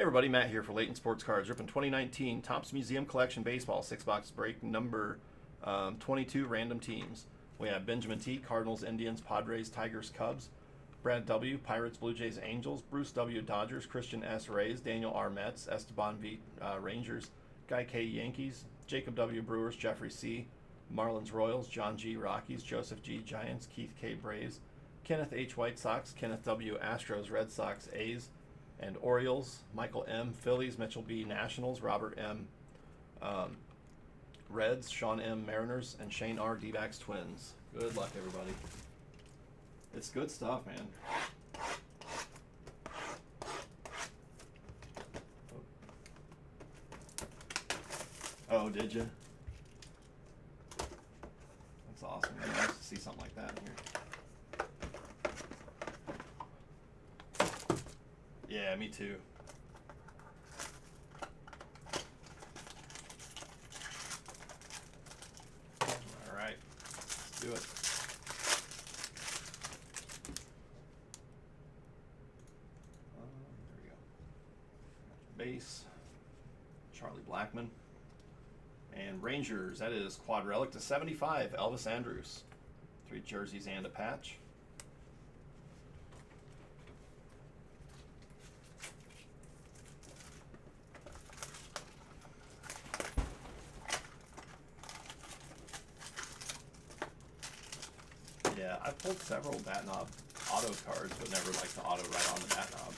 Hey everybody, Matt here for Layton Sports Cards. Ripping 2019 Topps Museum Collection Baseball 6-box break number 22 random teams. We have Benjamin T, Cardinals, Indians, Padres, Tigers, Cubs. Brad W, Pirates, Blue Jays, Angels. Bruce W, Dodgers. Christian S, Rays. Daniel R, Mets. Esteban V, Rangers. Guy K, Yankees. Jacob W, Brewers. Jeffrey C, Marlins, Royals. John G, Rockies. Joseph G, Giants. Keith K, Braves. Kenneth H, White Sox. Kenneth W, Astros, Red Sox, A's, and Orioles. Michael M, Phillies. Mitchell B, Nationals. Robert M, Reds. Sean M, Mariners, and Shane R, D-backs, Twins. Good luck, everybody. It's good stuff, man. Oh, did you? That's awesome. It's nice to see something like that in here. Yeah, me too. All right, let's do it. There we go. Base, Charlie Blackmon. And Rangers, that is quad relic to 75, Elvis Andrus. 3 jerseys and a patch. Yeah, I've pulled several bat knob auto cards, but never liked to auto right on the bat knob.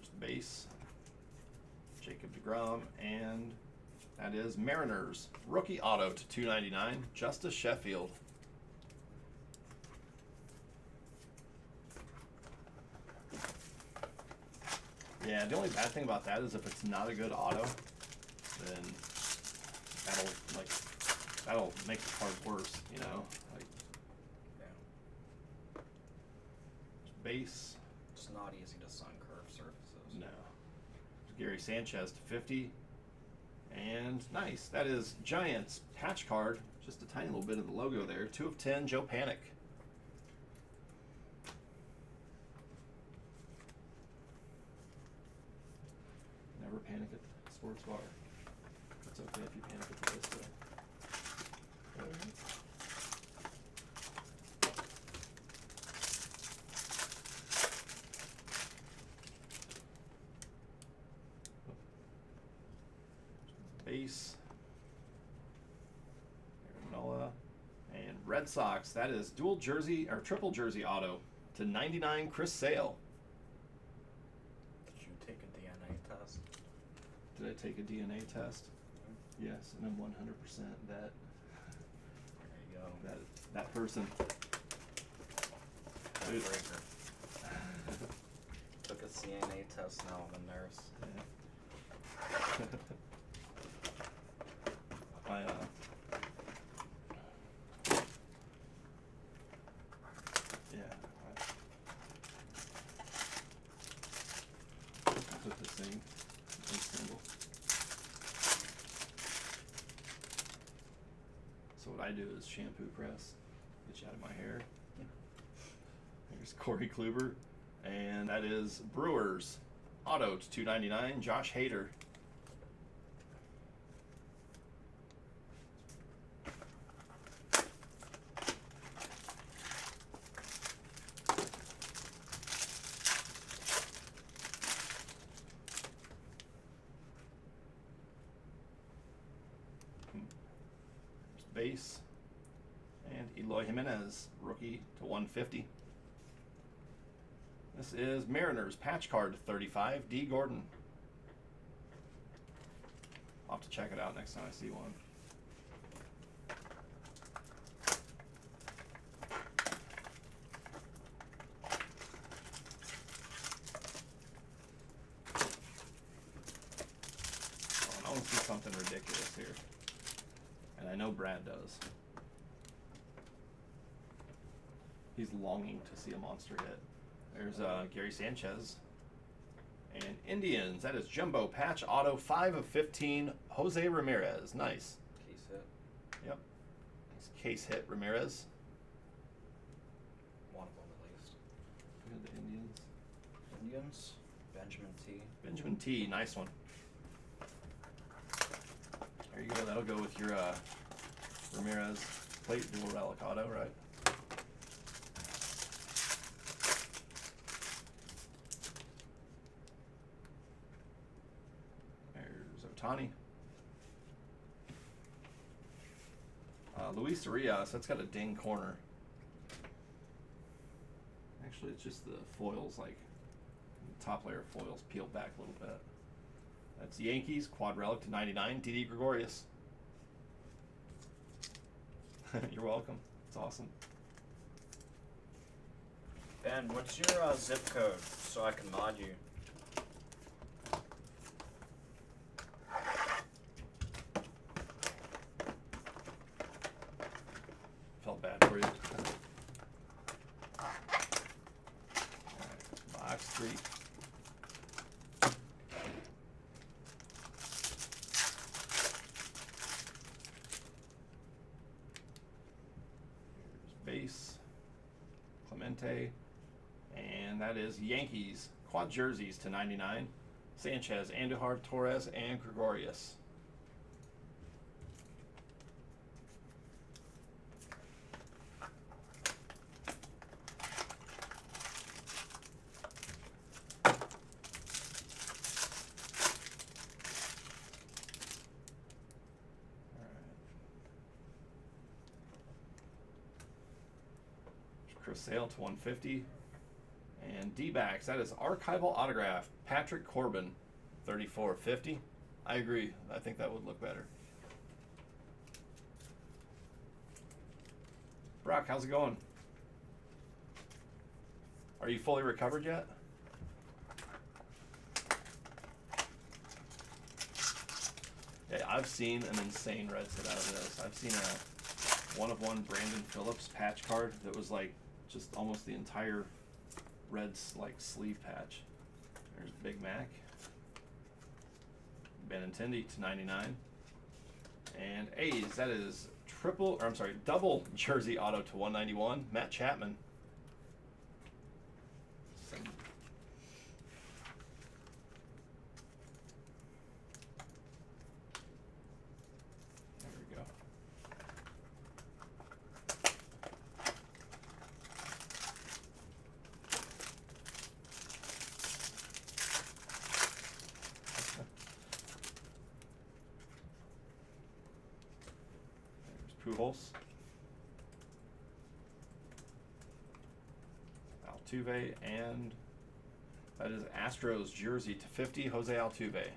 Just base, Jacob deGrom, and that is Mariners rookie auto to 299, Justice Sheffield. Yeah, the only bad thing about that is if it's not a good auto, then that'll make the card worse, you know. Like, yeah. Base. It's not easy to sun curved surfaces. No. Gary Sanchez to 50. And nice. That is Giants patch card. Just a tiny little bit of the logo there. 2 of 10, Joe Panic. Never panic at the sports bar. It's okay if you panic at the display. Base, Noah, and Red Sox. That is dual jersey or triple jersey auto to 99, Chris Sale. Did you take a DNA test? Did I take a DNA test? Yes, and I'm 100% that. There you go. That person. Dude. Took a CNA test, now I'm a nurse. Yeah. I took this thing in single. So what I do is shampoo press, get you out of my hair. Here's Corey Kluber, and that is Brewers auto to 299, Josh Hader. Base, and Eloy Jimenez, rookie to 150. This is Mariners patch card to 35, D. Gordon. I'll have to check it out next time I see one. Oh, I want to see something ridiculous here. And I know Brad does. He's longing to see a monster hit. There's Gary Sanchez. And Indians, that is Jumbo Patch Auto 5 of 15, Jose Ramirez. Nice. Case hit. Yep. Nice case hit, Ramirez. One of them at least. Good. Indians, Benjamin T. Benjamin T. Nice one. There you go. That'll go with your Ramirez plate dual relic auto, right? There's Ohtani. Luis Arias, that's got a ding corner. Actually, it's just the foils, like the top layer of foils peeled back a little bit. That's Yankees, quad relic to 99, Didi Gregorius. You're welcome. It's awesome. Ben, what's your zip code so I can mod you? Felt bad for you. All right, box 3. Here's base, Clemente, and that is Yankees, quad jerseys to 99, Sanchez, Andujar, Torres, and Gregorius. Chris Sale to 150. And D-backs, that is archival autograph, Patrick Corbin, 34/50. I agree. I think that would look better. Brock, how's it going? Are you fully recovered yet? Yeah, I've seen an insane red set out of this. I've seen a 1/1 Brandon Phillips patch card that was like just almost the entire red's like sleeve patch. There's Big Mac. Benintendi to 99. And A's, that is double jersey auto to 191, Matt Chapman. There we go. There's Pujols. Altuve, and that is Astros jersey to 50, Jose Altuve.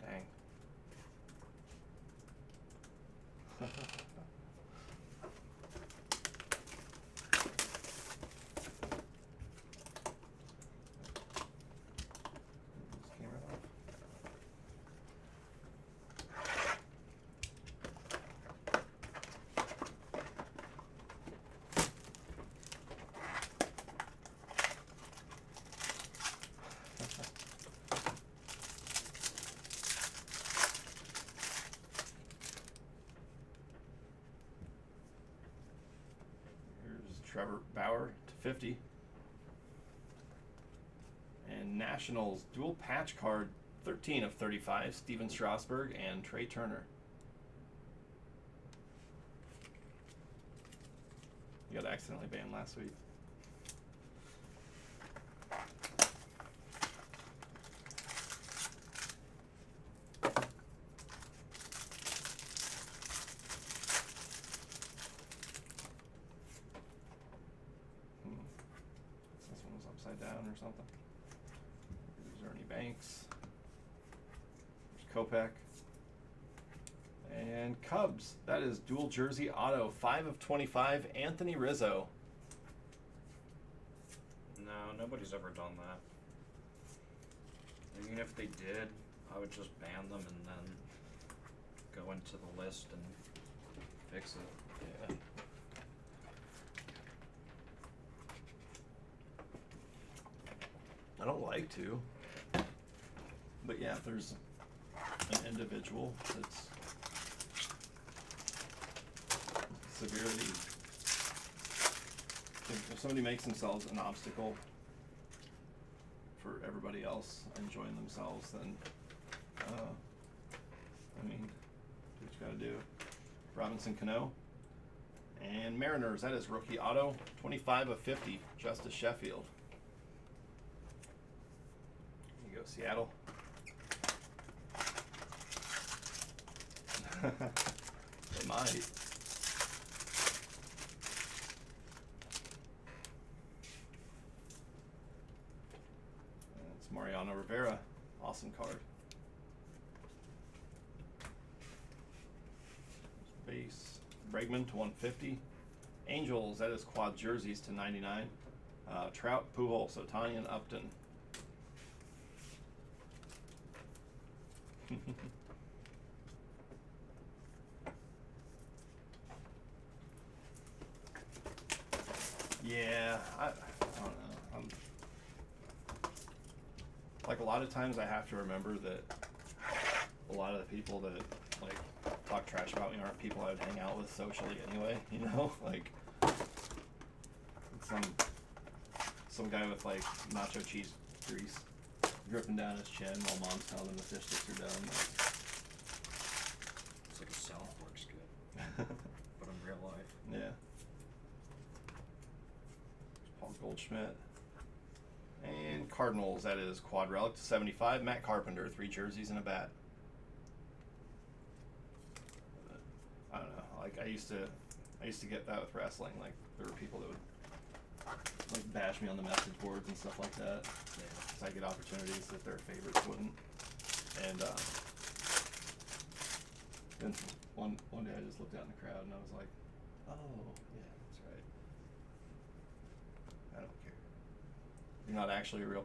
Dang. Trevor Bauer to 50. And Nationals dual patch card 13/35, Steven Strasburg and Trey Turner. You got accidentally banned last week. Down or something. There's Ernie Banks. There's Kopech. And Cubs, that is dual jersey auto, 5/25, Anthony Rizzo. No, nobody's ever done that. Even if they did, I would just ban them and then go into the list and fix it. Yeah. I don't like to, but yeah, if there's an individual that's severely If somebody makes themselves an obstacle for everybody else enjoying themselves, then I mean, do what you gotta do. Robinson Cano. And Mariners, that is rookie auto, 25 of 50, Justice Sheffield. There you go, Seattle. They might. It's Mariano Rivera, awesome card. Base, Bregman to 150. Angels, that is quad jerseys to 99. Trout, Pujols, Ohtani, and Upton. Yeah, I don't know. Like a lot of times I have to remember that a lot of the people that like talk trash about me aren't people I would hang out with socially anyway, you know? Like some guy with like nacho cheese grease dripping down his chin while mom's telling him the fish sticks are done. It's like a South Park skit, but in real life. Yeah. Paul Goldschmidt. And Cardinals, that is quad relic to 75. Matt Carpenter, 3 jerseys and a bat. I don't know. Like I used to get that with wrestling. Like there were people that would like bash me on the message boards and stuff like that. Yeah. So I get opportunities that their favorites wouldn't. And then one day I just looked out in the crowd and I was like, oh yeah, that's right. I don't care. You're not actually a real.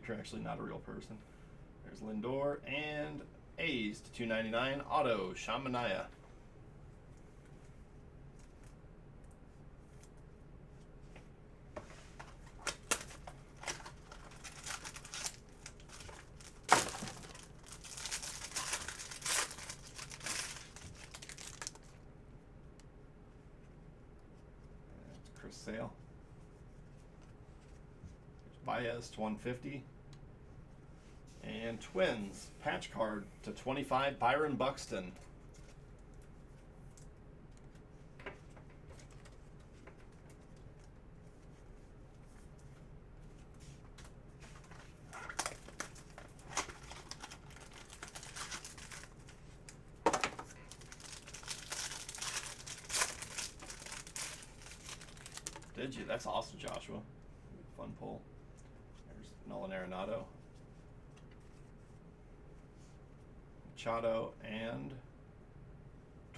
You're actually not a real person. There's Lindor and A's to 299. Auto Shamanaya. That's Chris Sale. Baez to 150. And Twins, patch card to 25, Byron Buxton. Did you? That's awesome, Joshua. Fun pull. There's Nolan Arenado. Machado and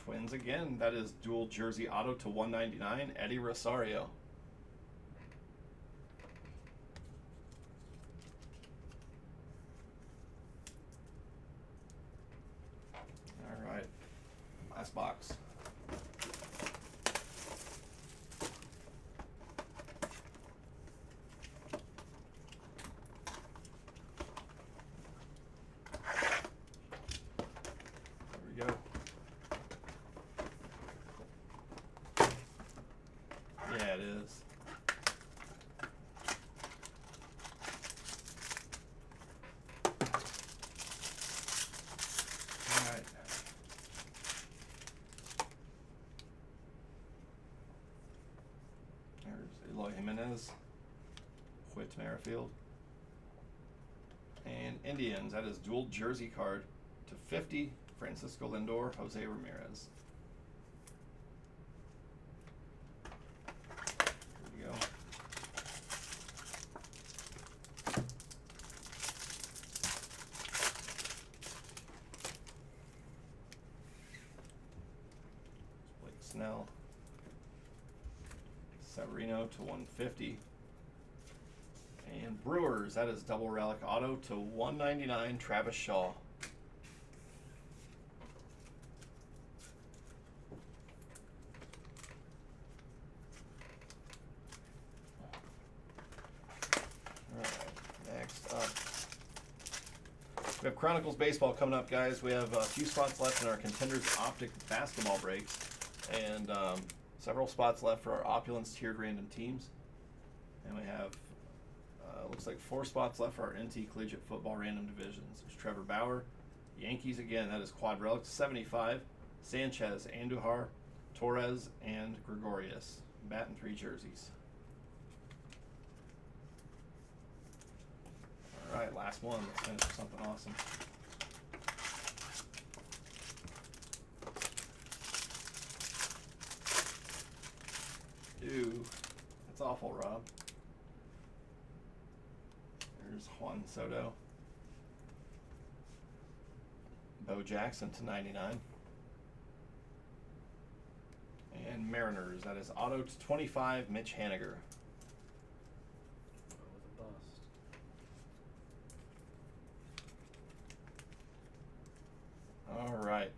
Twins again. That is dual jersey auto to 199, Eddie Rosario. All right, last box. Go. Yeah, it is. All right. There's Eloy Jimenez, Whit Merrifield, and Indians. That is dual jersey card to 50. Francisco Lindor, Jose Ramirez. Here we go. Blake Snell. Severino to 150. And Brewers, that is double relic auto to 199, Travis Shaw. We have Chronicles Baseball coming up, guys. We have a few spots left in our Contenders Optic basketball breaks. And Several spots left for our opulence tiered random teams. And we have, looks like 4 spots left for our NT Collegiate Football random divisions. There's Trevor Bauer, Yankees again, that is quad relics, 75, Sanchez, Andujar, Torres, and Gregorius. Bat and 3 jerseys. All right, last one. Let's finish with something awesome. Ew, that's awful, Rob. There's Juan Soto. Bo Jackson /99. And Mariners, that is auto /25, Mitch Haniger. Go with a bust. All right.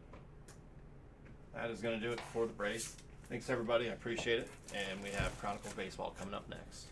That is going to do it for the break. Thanks, everybody. I appreciate it. And we have Chronicle Baseball coming up next.